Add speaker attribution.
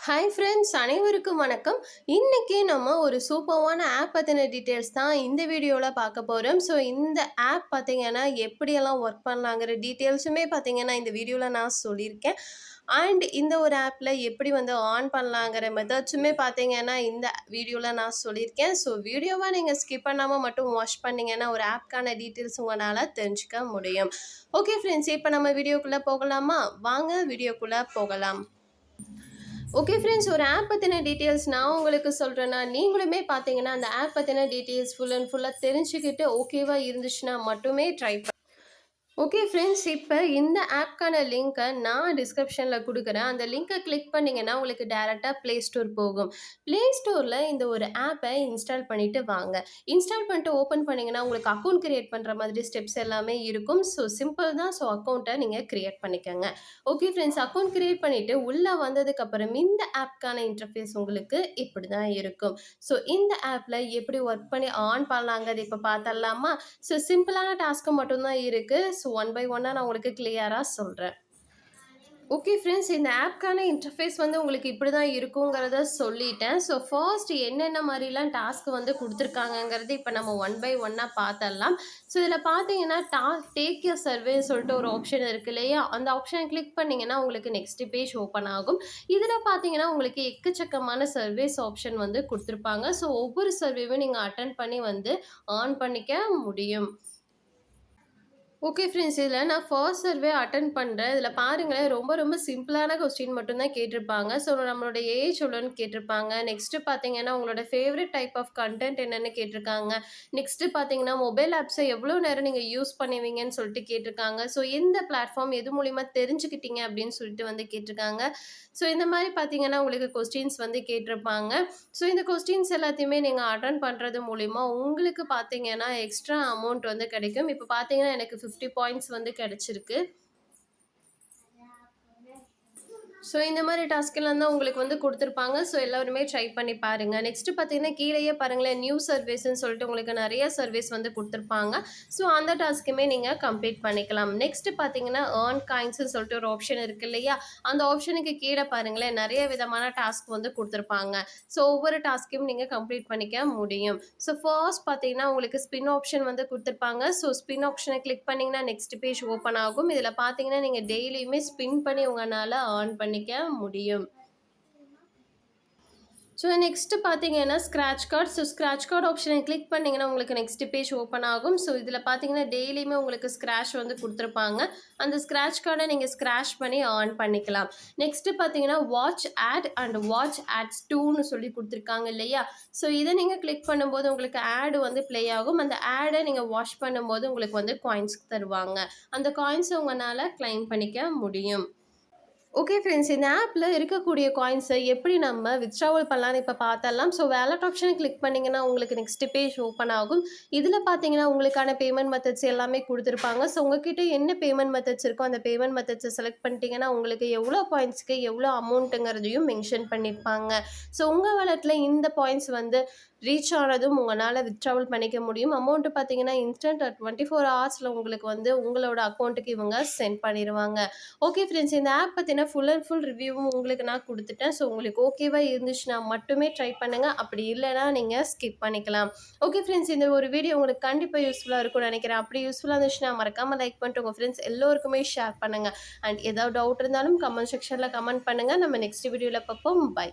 Speaker 1: Hi friends, அனைவருக்கும் வணக்கம். இன்னைக்கு நம்ம ஒரு சூப்பரான ஆப் பற்றின டீட்டெயில்ஸ் தான் இந்த வீடியோவில் பார்க்க போகிறோம். ஸோ இந்த ஆப் பார்த்தீங்கன்னா எப்படியெல்லாம் ஒர்க் பண்ணலாங்கிற டீட்டெயில்ஸுமே பார்த்தீங்கன்னா இந்த வீடியோவில் நான் சொல்லியிருக்கேன். அண்ட் இந்த ஒரு ஆப்பில் எப்படி வந்து ஆன் பண்ணலாங்கிற மெத்தட்ஸுமே பார்த்தீங்கன்னா இந்த வீடியோவில் நான் சொல்லியிருக்கேன். ஸோ வீடியோவை நீங்கள் ஸ்கிப் பண்ணாமல் மட்டும் வாட்ச் பண்ணிங்கன்னா ஒரு ஆப்க்கான டீட்டெயில்ஸ் உங்களால் தெரிஞ்சுக்க முடியும். ஓகே ஃப்ரெண்ட்ஸ், இப்போ நம்ம வீடியோக்குள்ளே போகலாமா? வாங்க வீடியோக்குள்ளே போகலாம். ஓகே ஃப்ரெண்ட்ஸ், ஒரு ஆப் பற்றின டீட்டெயில்ஸ் நான் உங்களுக்கு சொல்கிறேன்னா, நீங்களுமே பார்த்தீங்கன்னா அந்த ஆப் பற்றின டீட்டெயில்ஸ் ஃபுல் அண்ட் ஃபுல்லாக தெரிஞ்சுக்கிட்டு ஓகேவா இருந்துச்சுன்னா மட்டுமே ட்ரை ஓகே ஃப்ரெண்ட்ஸ், இப்போ இந்த ஆப்க்கான லிங்க்கை நான் டிஸ்கிரிப்ஷனில் கொடுக்குறேன். அந்த லிங்க்கை கிளிக் பண்ணிங்கன்னா உங்களுக்கு டேரெக்டாக ப்ளே ஸ்டோர் போகும். ப்ளே ஸ்டோரில் இந்த ஒரு ஆப்பை இன்ஸ்டால் பண்ணிவிட்டு வாங்க. இன்ஸ்டால் பண்ணிட்டு ஓப்பன் பண்ணிங்கன்னா உங்களுக்கு அக்கௌண்ட் க்ரியேட் பண்ணுற மாதிரி ஸ்டெப்ஸ் எல்லாமே இருக்கும். ஸோ சிம்பிள் தான். ஸோ அக்கௌண்ட்டை நீங்கள் க்ரியேட் பண்ணிக்கோங்க. ஓகே ஃப்ரெண்ட்ஸ், அக்கௌண்ட் க்ரியேட் பண்ணிவிட்டு உள்ளே வந்ததுக்கப்புறம் இந்த ஆப்க்கான இன்டர்ஃபேஸ் உங்களுக்கு இப்படி தான் இருக்கும். ஸோ இந்த ஆப்பில் எப்படி ஒர்க் பண்ணி ஆன் பண்ணலாங்கிறது இப்போ பார்த்தலாமா? ஸோ சிம்பிளான டாஸ்க்கு மட்டும்தான் இருக்குது. ஸோ ஒன் பை ஒன்னாக நான் உங்களுக்கு கிளியராக சொல்கிறேன். ஓகே ஃப்ரெண்ட்ஸ், இந்த ஆப்க்கான இன்டர்ஃபேஸ் வந்து உங்களுக்கு இப்படி தான் இருக்குங்கிறத சொல்லிட்டேன். ஸோ ஃபர்ஸ்ட் என்னென்ன மாதிரிலாம் டாஸ்க் வந்து கொடுத்துருக்காங்கங்கிறது இப்போ நம்ம ஒன் பை ஒன்னாக பார்த்தரலாம். ஸோ இதில் பார்த்தீங்கன்னா டேக் யூர் சர்வேன்னு சொல்லிட்டு ஒரு ஆப்ஷன் இருக்குது இல்லையா? அந்த ஆப்ஷனை கிளிக் பண்ணிங்கன்னா உங்களுக்கு நெக்ஸ்ட் பேஜ் ஓப்பன் ஆகும். இதில் பார்த்தீங்கன்னா உங்களுக்கு எக்கச்சக்கமான சர்வேஸ் ஆப்ஷன் வந்து கொடுத்துருப்பாங்க. ஸோ ஒவ்வொரு சர்வேவும் நீங்கள் அட்டன் பண்ணி வந்து ஆன் பண்ணிக்க முடியும். ஓகே ஃப்ரெண்ட்ஸ், இதில் நான் ஃபர்ஸ்ட் சர்வே அட்டன் பண்ணுறேன். இதில் பாருங்களேன், ரொம்ப ரொம்ப சிம்பிளான கொஸ்டின் மட்டும்தான் கேட்டிருப்பாங்க. ஸோ நம்மளோட ஏஜ் எவ்வளோன்னு கேட்டிருப்பாங்க. நெக்ஸ்ட்டு பார்த்தீங்கன்னா உங்களோட ஃபேவரட் டைப் ஆஃப் கண்டென்ட் என்னென்னு கேட்டிருக்காங்க. நெக்ஸ்ட்டு பார்த்தீங்கன்னா மொபைல் ஆப்ஸை எவ்வளோ நேரம் நீங்கள் யூஸ் பண்ணுவீங்கன்னு சொல்லிட்டு கேட்டிருக்காங்க. ஸோ எந்த பிளாட்ஃபார்ம் எது மூலிமா தெரிஞ்சுக்கிட்டீங்க அப்படின்னு சொல்லிட்டு வந்து கேட்டிருக்காங்க. ஸோ இந்த மாதிரி பார்த்தீங்கன்னா உங்களுக்கு கொஸ்டின்ஸ் வந்து கேட்டிருப்பாங்க. ஸோ இந்த கொஸ்டின்ஸ் எல்லாத்தையுமே நீங்கள் அட்டன் பண்ணுறது மூலிமா உங்களுக்கு பார்த்தீங்கன்னா எக்ஸ்ட்ரா அமௌண்ட் வந்து கிடைக்கும். இப்போ பார்த்தீங்கன்னா எனக்கு 50 பாயிண்ட்ஸ் வந்து கிடைச்சிருக்கு. ஸோ இந்த மாதிரி டாஸ்க்கெல்லாம் தான் உங்களுக்கு வந்து கொடுத்துருப்பாங்க. ஸோ எல்லோருமே ட்ரை பண்ணி பாருங்கள். நெக்ஸ்ட்டு பார்த்தீங்கன்னா கீழேயே பாருங்களேன், நியூ சர்வீஸ்ன்னு சொல்லிட்டு உங்களுக்கு நிறைய சர்வீஸ் வந்து கொடுத்துருப்பாங்க. ஸோ அந்த டாஸ்க்குமே நீங்கள் கம்ப்ளீட் பண்ணிக்கலாம். நெக்ஸ்ட்டு பார்த்தீங்கன்னா ஏர்ன் காயின்ஸ்ன்னு சொல்லிட்டு ஒரு ஆப்ஷன் இருக்குது இல்லையா? அந்த ஆப்ஷனுக்கு கீழே பாருங்களேன், நிறைய விதமான டாஸ்க் வந்து கொடுத்துருப்பாங்க. ஸோ ஒவ்வொரு டாஸ்க்கையும் நீங்கள் கம்ப்ளீட் பண்ணிக்க முடியும். ஸோ ஃபர்ஸ்ட் பார்த்தீங்கன்னா உங்களுக்கு ஸ்பின் ஆப்ஷன் வந்து கொடுத்துருப்பாங்க. ஸோ ஸ்பின் ஆப்ஷனை கிளிக் பண்ணிங்கன்னா நெக்ஸ்ட் பேஜ் ஓப்பன் ஆகும். இதில் பார்த்தீங்கன்னா நீங்கள் டெய்லியுமே ஸ்பின் பண்ணி உங்களால் ஏர்ன் பண்ணிக்க முடியும். ஸோ நெக்ஸ்ட்டு பார்த்தீங்கன்னா scratch card. So scratch card ஆப்ஷனை கிளிக் பண்ணிங்கன்னா உங்களுக்கு நெக்ஸ்ட் பேஜ் ஓப்பன் ஆகும். ஸோ இதில் பார்த்தீங்கன்னா டெய்லியுமே உங்களுக்கு ஸ்க்ராட்ச் வந்து கொடுத்துருப்பாங்க. அந்த ஸ்க்ராட்ச் கார்டை நீங்கள் ஸ்க்ராட்ச் பண்ணி ஆன் பண்ணிக்கலாம். நெக்ஸ்ட்டு பார்த்தீங்கன்னா watch ad and watch ads 2ன்னு சொல்லி கொடுத்துருக்காங்க இல்லையா? ஸோ இதை நீங்கள் கிளிக் பண்ணும்போது உங்களுக்கு ஆடு வந்து ப்ளே ஆகும். அந்த ஆடை நீங்கள் வாட்ச் பண்ணும்போது உங்களுக்கு வந்து காயின்ஸ் தருவாங்க. அந்த காயின்ஸை உங்களால் கிளைம் பண்ணிக்க முடியும். ஓகே ஃப்ரெண்ட்ஸ், இந்த ஆப்பில் இருக்கக்கூடிய காயின்ஸை எப்படி நம்ம வித்ட்ராவல் பண்ணலான்னு இப்போ பார்த்தரலாம். ஸோ வேலட் ஆப்ஷனை கிளிக் பண்ணிங்கன்னா உங்களுக்கு நெக்ஸ்ட் பேஜ் ஓப்பன் ஆகும். இதில் பார்த்தீங்கன்னா உங்களுக்கான பேமெண்ட் மெத்தட்ஸ் எல்லாமே கொடுத்துருப்பாங்க. ஸோ உங்ககிட்ட என்ன பேமெண்ட் மெத்தட்ஸ் இருக்கோ அந்த பேமெண்ட் மெத்தட்ஸை செலக்ட் பண்ணிட்டீங்கன்னா உங்களுக்கு எவ்வளோ பாயிண்ட்ஸ்க்கு எவ்வளோ அமௌண்ட்டுங்கிறதையும் மென்ஷன் பண்ணியிருப்பாங்க. ஸோ உங்கள் வேலட்டில் இந்த பாயிண்ட்ஸ் வந்து ரீச் ஆனதும் உங்களால் வித்ட்ராவல் பண்ணிக்க முடியும். அமௌண்ட்டு பார்த்தீங்கன்னா இன்ஸ்டன்ட் 24 ஹவர்ஸில் உங்களுக்கு வந்து உங்களோட அக்கௌண்ட்டுக்கு இவங்க சென்ட் பண்ணிடுவாங்க. ஓகே ஃப்ரெண்ட்ஸ், இந்த ஆப் பற்றின ஃபுல் அண்ட் ஃபுல் ரிவ்யூவும் உங்களுக்கு நான் கொடுத்துட்டேன். ஸோ உங்களுக்கு ஓகேவாக இருந்துச்சுன்னா மட்டுமே ட்ரை பண்ணுங்கள். அப்படி இல்லைனா நீங்கள் ஸ்கிப் பண்ணிக்கலாம். ஓகே ஃப்ரெண்ட்ஸ், இந்த ஒரு வீடியோ உங்களுக்கு கண்டிப்பாக யூஸ்ஃபுல்லாக இருக்கும்னு நினைக்கிறேன். அப்படி யூஸ்ஃபுல்லாக இருந்துச்சுன்னா மறக்காமல் லைக் பண்ணிட்டு உங்கள் ஃப்ரெண்ட்ஸ் எல்லோருக்குமே ஷேர் பண்ணுங்கள். அண்ட் ஏதாவது டவுட் இருந்தாலும் கமெண்ட் செக்ஷனில் கமெண்ட் பண்ணுங்கள். நம்ம நெக்ஸ்ட் வீடியோவில் பார்ப்போம். பை.